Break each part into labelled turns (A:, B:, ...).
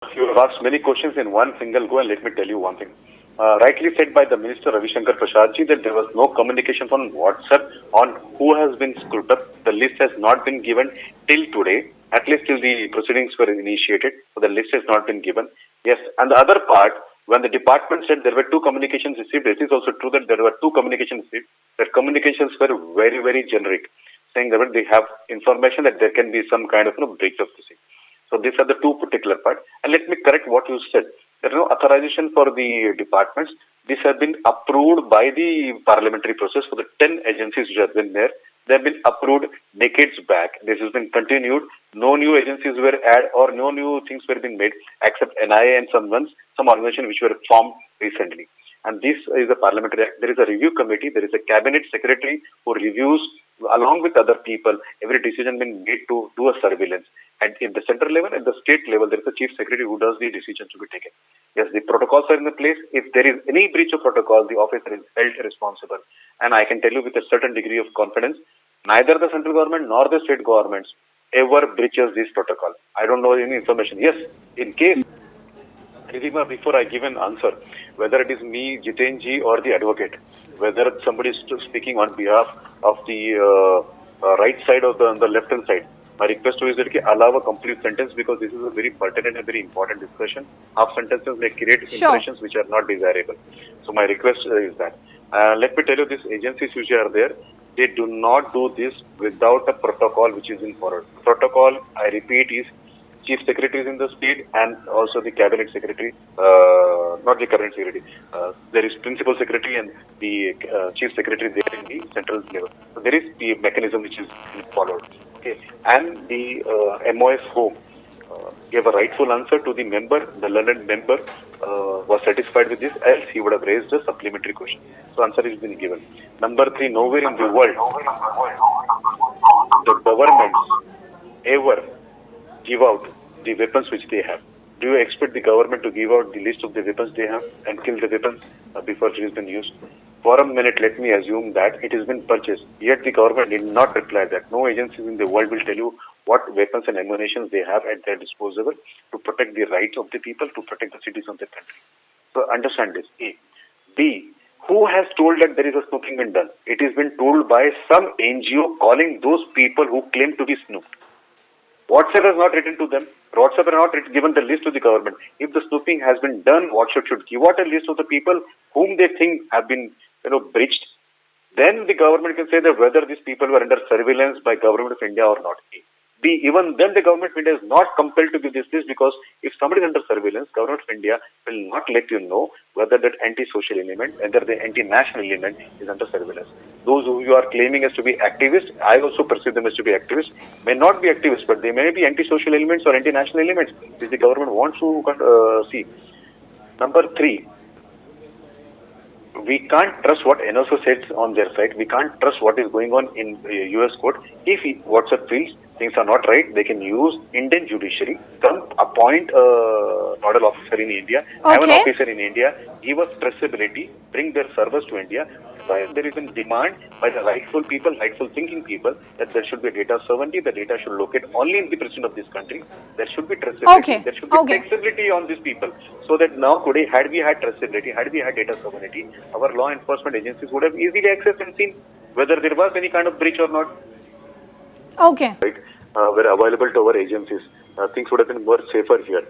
A: You have asked many questions in one single go, and let me tell you one thing. Rightly said by the Minister Ravi Shankar Prasadji that there was no communication on WhatsApp on who has been screwed up. The list has not been given till today, at least till the proceedings were initiated. So the list has not been given. Yes, and the other part, when the department said there were two communications received, it is also true that there were two communications received. The communications were very, very generic, saying that they have information that there can be some kind of breach of this thing. So these are the two particular parts. And let me correct what you said. There is no authorization for the departments. These have been approved by the parliamentary process for the 10 agencies which have been there. They have been approved decades back. This has been continued. No new agencies were added or no new things were being made except NIA and some organizations which were formed recently. And this is a parliamentary act. There is a review committee. There is a cabinet secretary who reviews along with other people every decision being made to do a surveillance. And in the central level, at the state level, there is a chief secretary who does the decision to be taken. Yes, the protocols are in the place. If there is any breach of protocol, the officer is held responsible. And I can tell you with a certain degree of confidence, neither the central government nor the state governments ever breaches this protocol. I don't know any information. Yes, in case, Ridhima, before I give an answer, whether it is me, Jiten ji, or the advocate, whether somebody is speaking on behalf of the right side or the left hand side, my request to you is that you allow a complete sentence because this is a very pertinent and very important discussion. Half sentences may create impressions which are not desirable. So my request is that. Let me tell you, these agencies which are there, they do not do this without a protocol which is in forward. Protocol, I repeat, is chief secretaries in the state and also the cabinet secretary, not the cabinet secretary. There is principal secretary and the chief secretary there in the central level. So there is the mechanism which is followed. Okay. And the MOF home gave a rightful answer to the member. The learned member was satisfied with this, else he would have raised a supplementary question. So answer has been given. Number 3, nowhere in the world the governments ever give out the weapons which they have. Do you expect the government to give out the list of the weapons they have and kill the weapons before it has been used? For a minute, let me assume that it has been purchased. Yet the government did not reply that. No agencies in the world will tell you what weapons and ammunition they have at their disposal to protect the rights of the people, to protect the citizens of the country. So understand this. A. B. Who has told that there is a snooping been done? It has been told by some NGO calling those people who claim to be snooped. WhatsApp has not written to them. WhatsApp has not given the list to the government. If the snooping has been done, WhatsApp should give out a list of the people whom they think have been breached. Then the government can say that whether these people were under surveillance by government of India or not. B, even then the government of India is not compelled to give this list because if somebody is under surveillance, government of India will not let you know whether that anti-social element, whether the anti-national element is under surveillance. Those who you are claiming as to be activists, I also perceive them as to be activists, may not be activists, but they may be anti-social elements or anti-national elements which the government wants to see. Number 3, we can't trust what NSO says on their side. We can't trust what is going on in US court. If WhatsApp feels things are not right, they can use Indian judiciary, come appoint a nodal officer in India, have an officer in India, give us traceability, bring their servers to India. There is a demand by the rightful people, rightful thinking people, that there should be data sovereignty, the data should locate only in the president of this country. There should be traceability, there should be flexibility on these people. So that now today, had we had traceability, had we had data sovereignty, our law enforcement agencies would have easily accessed and seen whether there was any kind of breach or not. Right, were available to our agencies. Things would have been more safer here.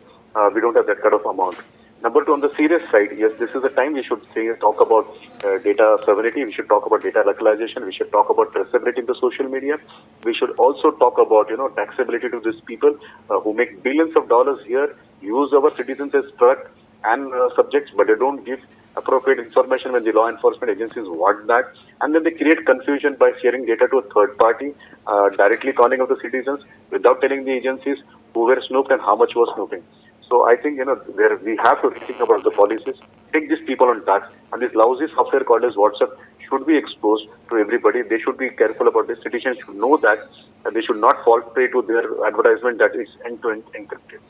A: We don't have that kind of amount. Number 2, on the serious side, yes, this is the time we should talk about data sovereignty. We should talk about data localization. We should talk about traceability in the social media. We should also talk about taxability to these people who make billions of dollars here, use our citizens as product and subjects, but they don't give appropriate information when the law enforcement agencies want that, and then they create confusion by sharing data to a third party, directly calling of the citizens without telling the agencies who were snooped and how much was snooping. So I think there we have to think about the policies, take these people on tax, and this lousy software called as WhatsApp should be exposed to everybody. They should be careful about this. Citizens should know that, and they should not fall prey to their advertisement that is end-to-end encrypted.